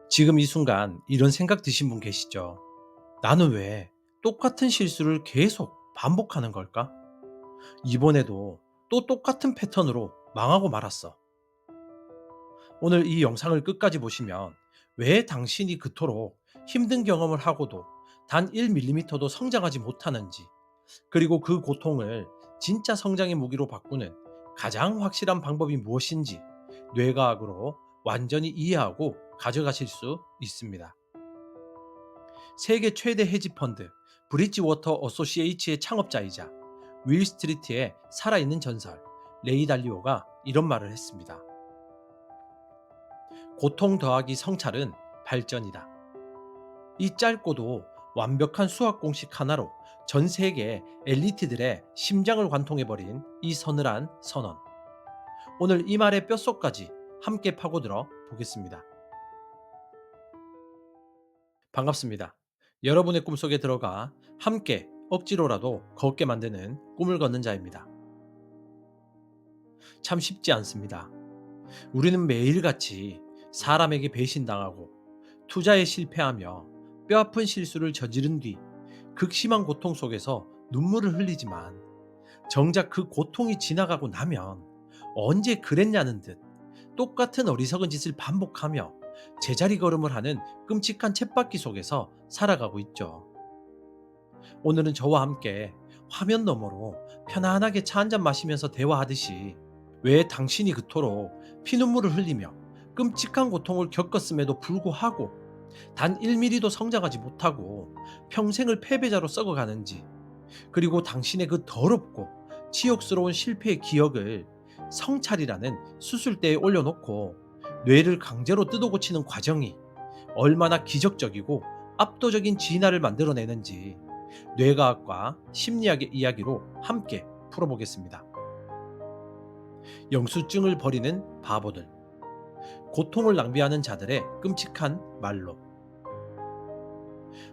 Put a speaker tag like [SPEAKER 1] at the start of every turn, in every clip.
[SPEAKER 1] 지금 이 순간 이런 생각 드신 분 계시죠? 나는 왜 똑같은 실수를 계속 반복하는 걸까? 이번에도 또 똑같은 패턴으로 망하고 말았어. 오늘 이 영상을 끝까지 보시면 왜 당신이 그토록 힘든 경험을 하고도 단 1mm도 성장하지 못하는지, 그리고 그 고통을 진짜 성장의 무기로 바꾸는 가장 확실한 방법이 무엇인지 뇌과학으로 완전히 이해하고 가져가실 수 있습니다. 세계 최대 헤지 펀드 브리지워터 어소시에이츠의 창업자이자 윌 스트리트의 살아있는 전설 레이 달리오가 이런 말을 했습니다. 고통 더하기 성찰은 발전이다. 이 짧고도 완벽한 수학 공식 하나로 전 세계 엘리트들의 심장을 관통해버린 이 서늘한 선언. 오늘 이 말의 뼛속까지 함께 파고들어 보겠습니다. 반갑습니다. 여러분의 꿈속에 들어가 함께 억지로라도 걷게 만드는 꿈을 걷는 자입니다. 참 쉽지 않습니다. 우리는 매일같이 사람에게 배신당하고 투자에 실패하며 뼈아픈 실수를 저지른 뒤 극심한 고통 속에서 눈물을 흘리지만, 정작 그 고통이 지나가고 나면 언제 그랬냐는 듯 똑같은 어리석은 짓을 반복하며 제자리 걸음을 하는 끔찍한 쳇바퀴 속에서 살아가고 있죠. 오늘은 저와 함께 화면 너머로 편안하게 차 한잔 마시면서 대화하듯이, 왜 당신이 그토록 피눈물을 흘리며 끔찍한 고통을 겪었음에도 불구하고 단 1mm도 성장하지 못하고 평생을 패배자로 썩어가는지, 그리고 당신의 그 더럽고 치욕스러운 실패의 기억을 성찰이라는 수술대에 올려놓고 뇌를 강제로 뜯어 고치는 과정이 얼마나 기적적이고 압도적인 진화를 만들어내는지 뇌과학과 심리학의 이야기로 함께 풀어보겠습니다. 영수증을 버리는 바보들, 고통을 낭비하는 자들의 끔찍한 말로.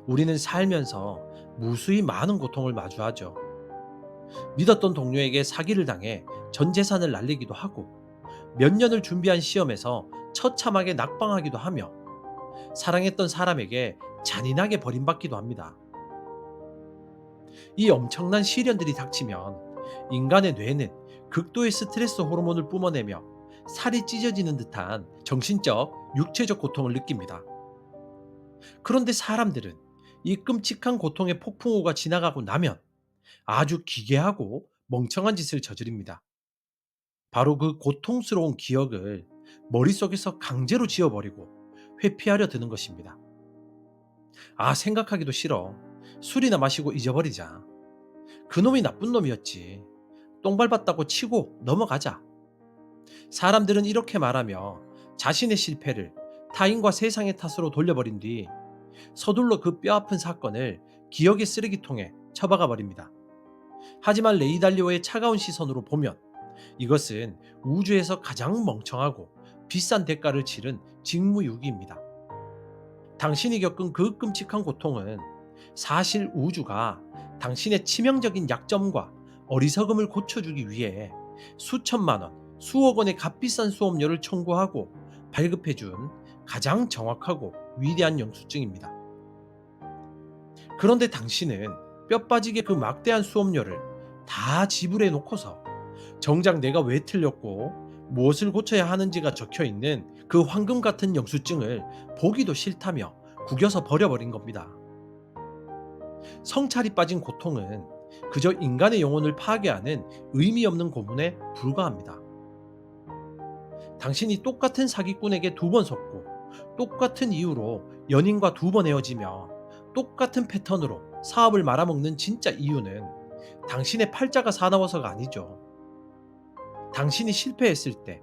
[SPEAKER 1] 우리는 살면서 무수히 많은 고통을 마주하죠. 믿었던 동료에게 사기를 당해 전 재산을 날리기도 하고, 몇 년을 준비한 시험에서 처참하게 낙방하기도 하며, 사랑했던 사람에게 잔인하게 버림받기도 합니다. 이 엄청난 시련들이 닥치면 인간의 뇌는 극도의 스트레스 호르몬을 뿜어내며 살이 찢어지는 듯한 정신적, 육체적 고통을 느낍니다. 그런데 사람들은 이 끔찍한 고통의 폭풍우가 지나가고 나면 아주 기괴하고 멍청한 짓을 저지릅니다. 바로 그 고통스러운 기억을 머릿속에서 강제로 지워버리고 회피하려 드는 것입니다. 아, 생각하기도 싫어. 술이나 마시고 잊어버리자. 그놈이 나쁜 놈이었지. 똥 밟았다고 치고 넘어가자. 사람들은 이렇게 말하며 자신의 실패를 타인과 세상의 탓으로 돌려버린 뒤 서둘러 그 뼈아픈 사건을 기억의 쓰레기통에 처박아 버립니다. 하지만 레이달리오의 차가운 시선으로 보면 이것은 우주에서 가장 멍청하고 비싼 대가를 치른 직무유기입니다. 당신이 겪은 그 끔찍한 고통은 사실 우주가 당신의 치명적인 약점과 어리석음을 고쳐주기 위해 수천만 원, 수억 원의 값비싼 수업료를 청구하고 발급해준 가장 정확하고 위대한 영수증입니다. 그런데 당신은 뼈 빠지게 그 막대한 수업료를 다 지불해 놓고서 정작 내가 왜 틀렸고 무엇을 고쳐야 하는지가 적혀 있는 그 황금 같은 영수증을 보기도 싫다며 구겨서 버려버린 겁니다. 성찰이 빠진 고통은 그저 인간의 영혼을 파괴하는 의미 없는 고문에 불과합니다. 당신이 똑같은 사기꾼에게 2번 속고 똑같은 이유로 연인과 2번 헤어지며 똑같은 패턴으로 사업을 말아먹는 진짜 이유는 당신의 팔자가 사나워서가 아니죠. 당신이 실패했을 때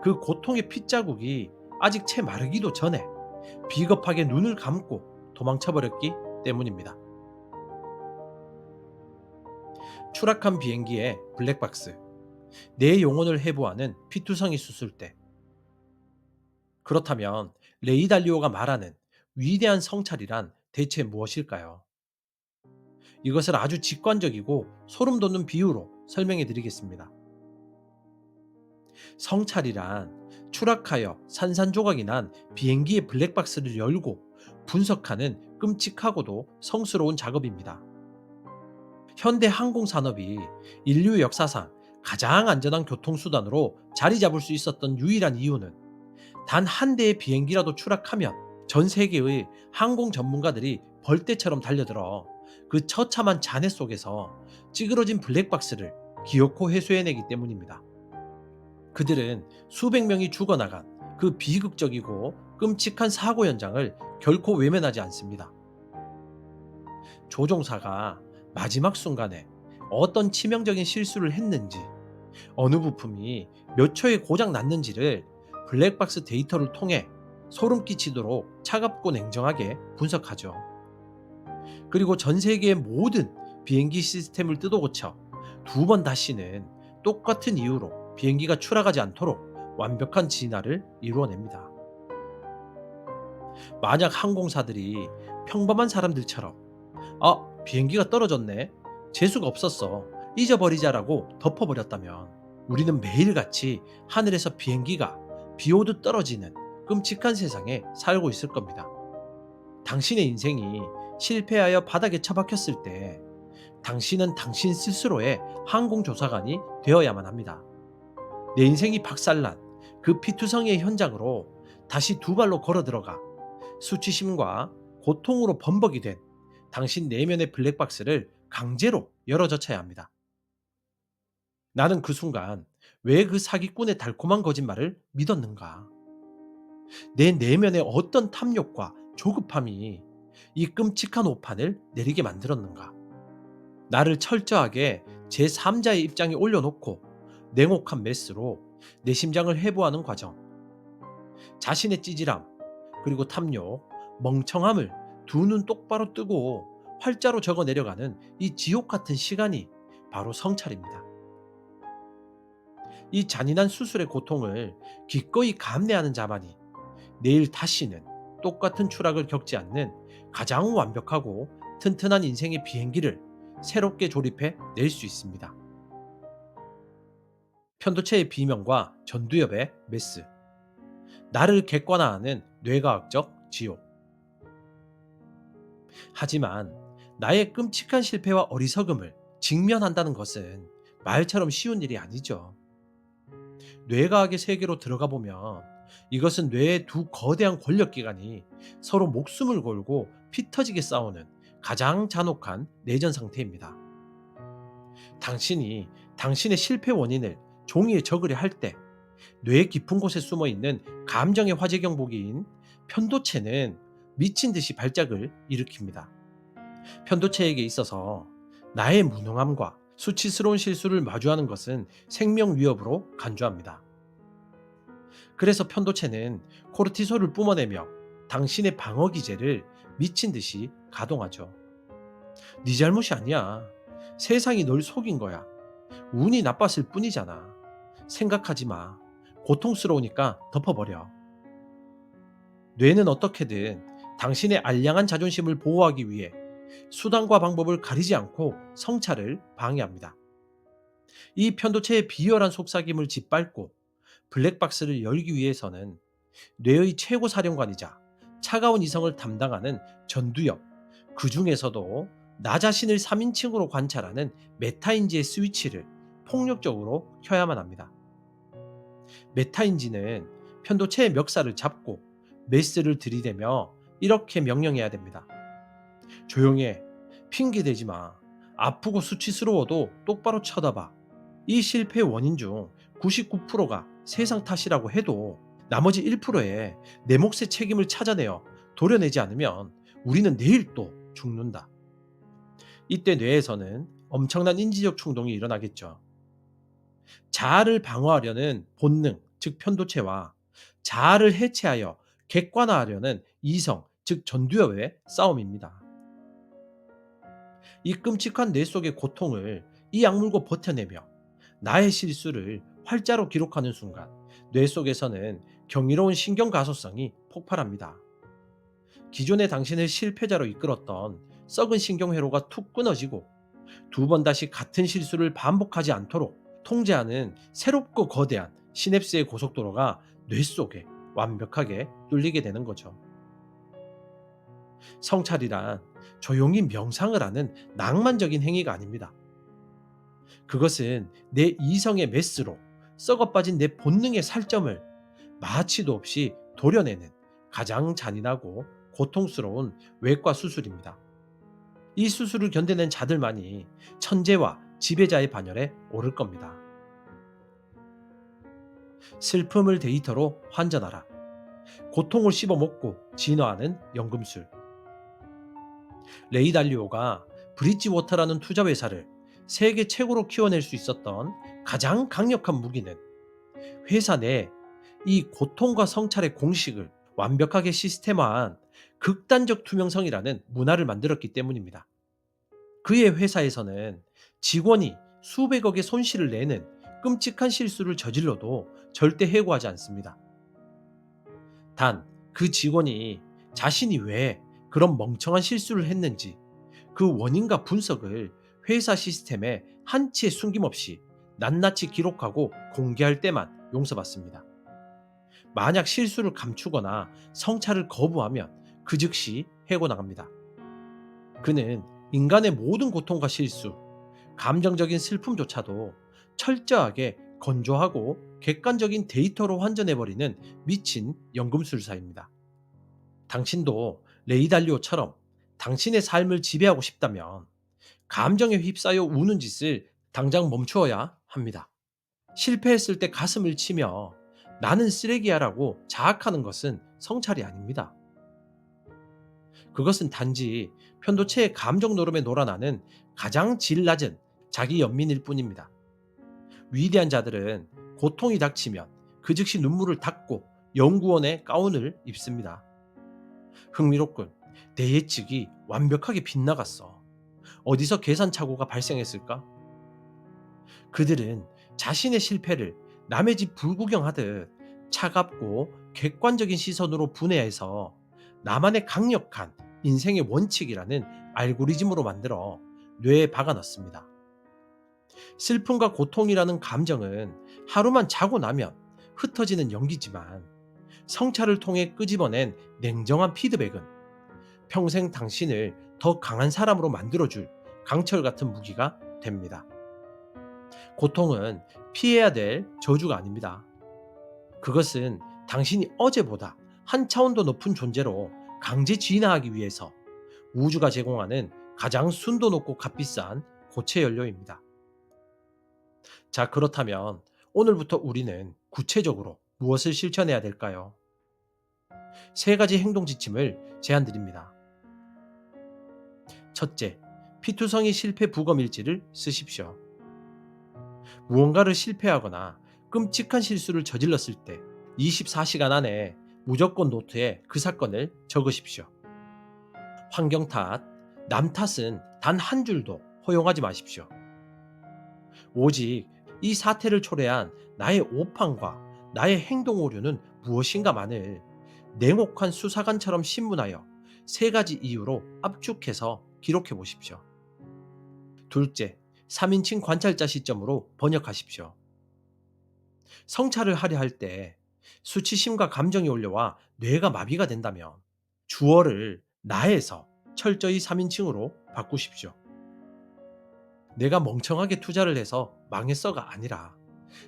[SPEAKER 1] 그 고통의 핏자국이 아직 채 마르기도 전에 비겁하게 눈을 감고 도망쳐버렸기 때문입니다. 추락한 비행기의 블랙박스, 내 영혼을 해부하는 피투성이 수술대. 그렇다면 레이 달리오가 말하는 위대한 성찰이란 대체 무엇일까요? 이것을 아주 직관적이고 소름 돋는 비유로 설명해 드리겠습니다. 성찰이란 추락하여 산산조각이 난 비행기의 블랙박스를 열고 분석하는 끔찍하고도 성스러운 작업입니다. 현대 항공산업이 인류 역사상 가장 안전한 교통수단으로 자리 잡을 수 있었던 유일한 이유는 단 한 대의 비행기라도 추락하면 전 세계의 항공 전문가들이 벌떼처럼 달려들어 그 처참한 잔해 속에서 찌그러진 블랙박스를 기어코 회수해내기 때문입니다. 그들은 수백 명이 죽어나간 그 비극적이고 끔찍한 사고 현장을 결코 외면하지 않습니다. 조종사가 마지막 순간에 어떤 치명적인 실수를 했는지, 어느 부품이 몇 초에 고장 났는지를 블랙박스 데이터를 통해 소름 끼치도록 차갑고 냉정하게 분석하죠. 그리고 전 세계의 모든 비행기 시스템을 뜯어고쳐 두 번 다시는 똑같은 이유로 비행기가 추락하지 않도록 완벽한 진화를 이루어냅니다. 만약 항공사들이 평범한 사람들처럼 비행기가 떨어졌네. 재수가 없었어. 잊어버리자라고 덮어버렸다면 우리는 매일같이 하늘에서 비행기가 비 오듯 떨어지는 끔찍한 세상에 살고 있을 겁니다. 당신의 인생이 실패하여 바닥에 처박혔을 때 당신은 당신 스스로의 항공조사관이 되어야만 합니다. 내 인생이 박살난 그 피투성이의 현장으로 다시 두 발로 걸어 들어가 수치심과 고통으로 범벅이 된 당신 내면의 블랙박스를 강제로 열어젖혀야 합니다. 나는 그 순간 왜 그 사기꾼의 달콤한 거짓말을 믿었는가? 내 내면의 어떤 탐욕과 조급함이 이 끔찍한 오판을 내리게 만들었는가? 나를 철저하게 제3자의 입장에 올려놓고 냉혹한 메스로 내 심장을 해부하는 과정. 자신의 찌질함, 그리고 탐욕, 멍청함을 두 눈 똑바로 뜨고 활자로 적어 내려가는 이 지옥 같은 시간이 바로 성찰입니다. 이 잔인한 수술의 고통을 기꺼이 감내하는 자만이 내일 다시는 똑같은 추락을 겪지 않는 가장 완벽하고 튼튼한 인생의 비행기를 새롭게 조립해 낼 수 있습니다. 편도체의 비명과 전두엽의 메스, 나를 객관화하는 뇌과학적 지옥. 하지만 나의 끔찍한 실패와 어리석음을 직면한다는 것은 말처럼 쉬운 일이 아니죠. 뇌과학의 세계로 들어가 보면 이것은 뇌의 두 거대한 권력기관이 서로 목숨을 걸고 피 터지게 싸우는 가장 잔혹한 내전 상태입니다. 당신이 당신의 실패 원인을 종이에 적으려 할 때 뇌 깊은 곳에 숨어 있는 감정의 화재 경보기인 편도체는 미친 듯이 발작을 일으킵니다. 편도체에게 있어서 나의 무능함과 수치스러운 실수를 마주하는 것은 생명 위협으로 간주합니다. 그래서 편도체는 코르티솔을 뿜어내며 당신의 방어 기제를 미친 듯이 가동하죠. 네 잘못이 아니야. 세상이 널 속인 거야. 운이 나빴을 뿐이잖아. 생각하지 마. 고통스러우니까 덮어버려. 뇌는 어떻게든 당신의 알량한 자존심을 보호하기 위해 수단과 방법을 가리지 않고 성찰을 방해합니다. 이 편도체의 비열한 속삭임을 짓밟고 블랙박스를 열기 위해서는 뇌의 최고 사령관이자 차가운 이성을 담당하는 전두엽, 그 중에서도 나 자신을 3인칭으로 관찰하는 메타인지의 스위치를 폭력적으로 켜야만 합니다. 메타인지는 편도체의 멱살을 잡고 메스를 들이대며 이렇게 명령해야 됩니다. 조용해. 핑계대지 마. 아프고 수치스러워도 똑바로 쳐다봐. 이 실패의 원인 중 99%가 세상 탓이라고 해도 나머지 1%의 내 몫의 책임을 찾아내어 도려내지 않으면 우리는 내일 또 죽는다. 이때 뇌에서는 엄청난 인지적 충동이 일어나겠죠. 자아를 방어하려는 본능, 즉 편도체와 자아를 해체하여 객관화하려는 이성, 즉 전두엽의 싸움입니다. 이 끔찍한 뇌 속의 고통을 이 악물고 버텨내며 나의 실수를 활자로 기록하는 순간 뇌 속에서는 경이로운 신경 가소성이 폭발합니다. 기존의 당신을 실패자로 이끌었던 썩은 신경회로가 툭 끊어지고 두 번 다시 같은 실수를 반복하지 않도록 통제하는 새롭고 거대한 시냅스의 고속도로가 뇌 속에 완벽하게 뚫리게 되는 거죠. 성찰이란 조용히 명상을 하는 낭만적인 행위가 아닙니다. 그것은 내 이성의 메스로 썩어빠진 내 본능의 살점을 마취도 없이 도려내는 가장 잔인하고 고통스러운 외과 수술입니다. 이 수술을 견뎌낸 자들만이 천재와 지배자의 반열에 오를 겁니다. 슬픔을 데이터로 환전하라. 고통을 씹어먹고 진화하는 연금술. 레이 달리오가 브릿지워터라는 투자 회사를 세계 최고로 키워낼 수 있었던 가장 강력한 무기는 회사 내 이 고통과 성찰의 공식을 완벽하게 시스템화한 극단적 투명성이라는 문화를 만들었기 때문입니다. 그의 회사에서는 직원이 수백억의 손실을 내는 끔찍한 실수를 저질러도 절대 해고하지 않습니다. 단, 그 직원이 자신이 왜 그런 멍청한 실수를 했는지 그 원인과 분석을 회사 시스템에 한치의 숨김없이 낱낱이 기록하고 공개할 때만 용서받습니다. 만약 실수를 감추거나 성찰을 거부하면 그 즉시 해고나갑니다. 그는 인간의 모든 고통과 실수, 감정적인 슬픔조차도 철저하게 건조하고 객관적인 데이터로 환전해버리는 미친 연금술사입니다. 당신도 레이 달리오처럼 당신의 삶을 지배하고 싶다면 감정에 휩싸여 우는 짓을 당장 멈추어야 합니다. 실패했을 때 가슴을 치며 나는 쓰레기야라고 자학하는 것은 성찰이 아닙니다. 그것은 단지 편도체의 감정 노름에 놀아나는 가장 질 낮은 자기 연민일 뿐입니다. 위대한 자들은 고통이 닥치면 그 즉시 눈물을 닦고 연구원의 가운을 입습니다. 흥미롭군. 내 예측이 완벽하게 빗나갔어. 어디서 계산착오가 발생했을까? 그들은 자신의 실패를 남의 집 불구경하듯 차갑고 객관적인 시선으로 분해해서 나만의 강력한 인생의 원칙이라는 알고리즘으로 만들어 뇌에 박아넣습니다. 슬픔과 고통이라는 감정은 하루만 자고 나면 흩어지는 연기지만 성찰을 통해 끄집어낸 냉정한 피드백은 평생 당신을 더 강한 사람으로 만들어줄 강철 같은 무기가 됩니다. 고통은 피해야 될 저주가 아닙니다. 그것은 당신이 어제보다 한 차원 더 높은 존재로 강제 진화하기 위해서 우주가 제공하는 가장 순도 높고 값비싼 고체 연료입니다. 자, 그렇다면 오늘부터 우리는 구체적으로 무엇을 실천해야 될까요? 세 가지 행동 지침을 제안드립니다. 첫째, 피투성이 실패 부검 일지를 쓰십시오. 무언가를 실패하거나 끔찍한 실수를 저질렀을 때 24시간 안에 무조건 노트에 그 사건을 적으십시오. 환경 탓, 남 탓은 단 한 줄도 허용하지 마십시오. 오직 이 사태를 초래한 나의 오판과 나의 행동 오류는 무엇인가만을 냉혹한 수사관처럼 신문하여 세 가지 이유로 압축해서 기록해 보십시오. 둘째, 3인칭 관찰자 시점으로 번역하십시오. 성찰을 하려 할 때 수치심과 감정이 올려와 뇌가 마비가 된다면 주어를 나에서 철저히 3인칭으로 바꾸십시오. 내가 멍청하게 투자를 해서 망했어가 아니라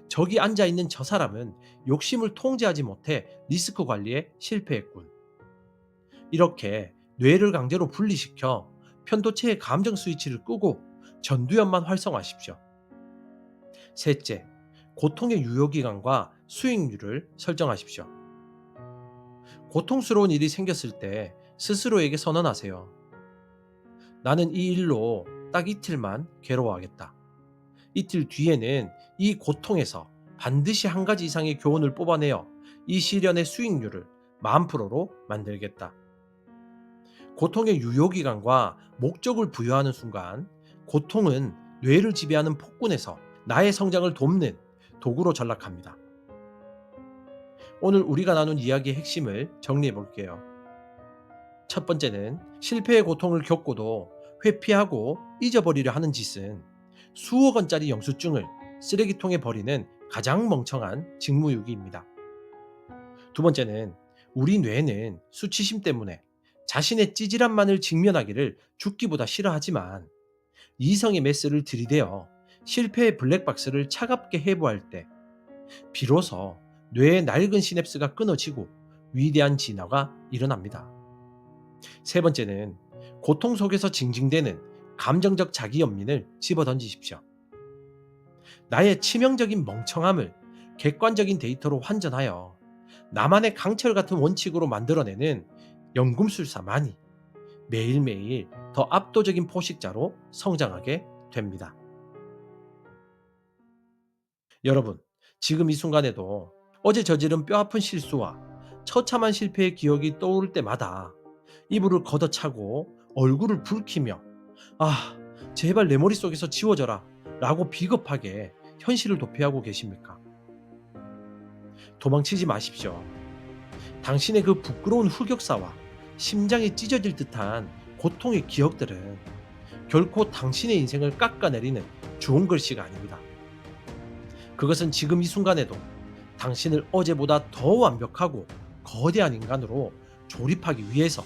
[SPEAKER 1] 저기 앉아있는 저 사람은 욕심을 통제하지 못해 리스크 관리에 실패했군. 이렇게 뇌를 강제로 분리시켜 편도체의 감정 스위치를 끄고 전두엽만 활성화하십시오. 셋째, 고통의 유효기간과 수익률을 설정하십시오. 고통스러운 일이 생겼을 때 스스로에게 선언하세요. 나는 이 일로 딱 이틀만 괴로워하겠다. 이틀 뒤에는 이 고통에서 반드시 한 가지 이상의 교훈을 뽑아내어 이 시련의 수익률을 10,000%로 만들겠다. 고통의 유효기간과 목적을 부여하는 순간 고통은 뇌를 지배하는 폭군에서 나의 성장을 돕는 도구로 전락합니다. 오늘 우리가 나눈 이야기의 핵심을 정리해 볼게요. 첫 번째는 실패의 고통을 겪고도 회피하고 잊어버리려 하는 짓은 수억 원짜리 영수증을 쓰레기통에 버리는 가장 멍청한 직무유기입니다. 두 번째는 우리 뇌는 수치심 때문에 자신의 찌질함만을 직면하기를 죽기보다 싫어하지만 이성의 메스를 들이대어 실패의 블랙박스를 차갑게 해부할 때 비로소 뇌의 낡은 시냅스가 끊어지고 위대한 진화가 일어납니다. 세 번째는 고통 속에서 징징대는 감정적 자기연민을 집어던지십시오. 나의 치명적인 멍청함을 객관적인 데이터로 환전하여 나만의 강철 같은 원칙으로 만들어내는 연금술사만이 매일매일 더 압도적인 포식자로 성장하게 됩니다. 여러분, 지금 이 순간에도 어제 저지른 뼈아픈 실수와 처참한 실패의 기억이 떠오를 때마다 이불을 걷어차고 얼굴을 붉히며 아, 제발 내 머릿속에서 지워져라 라고 비겁하게 현실을 도피하고 계십니까? 도망치지 마십시오. 당신의 그 부끄러운 흑역사와 심장이 찢어질 듯한 고통의 기억들은 결코 당신의 인생을 깎아내리는 좋은 글씨가 아닙니다. 그것은 지금 이 순간에도 당신을 어제보다 더 완벽하고 거대한 인간으로 조립하기 위해서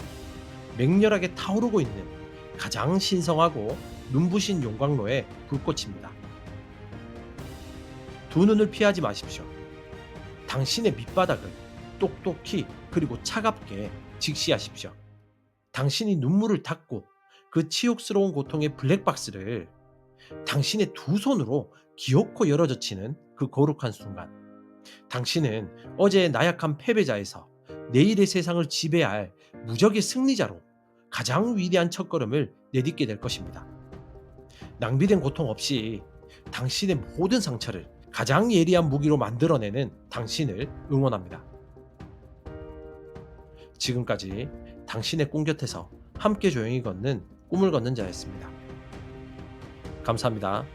[SPEAKER 1] 맹렬하게 타오르고 있는 가장 신성하고 눈부신 용광로의 불꽃입니다. 두 눈을 피하지 마십시오. 당신의 밑바닥을 똑똑히 그리고 차갑게 직시하십시오. 당신이 눈물을 닦고 그 치욕스러운 고통의 블랙박스를 당신의 두 손으로 기어코 열어젖히는 그 거룩한 순간, 당신은 어제의 나약한 패배자에서 내일의 세상을 지배할 무적의 승리자로 가장 위대한 첫걸음을 내딛게 될 것입니다. 낭비된 고통 없이 당신의 모든 상처를 가장 예리한 무기로 만들어내는 당신을 응원합니다. 지금까지 당신의 꿈 곁에서 함께 조용히 걷는 꿈을 걷는 자였습니다. 감사합니다.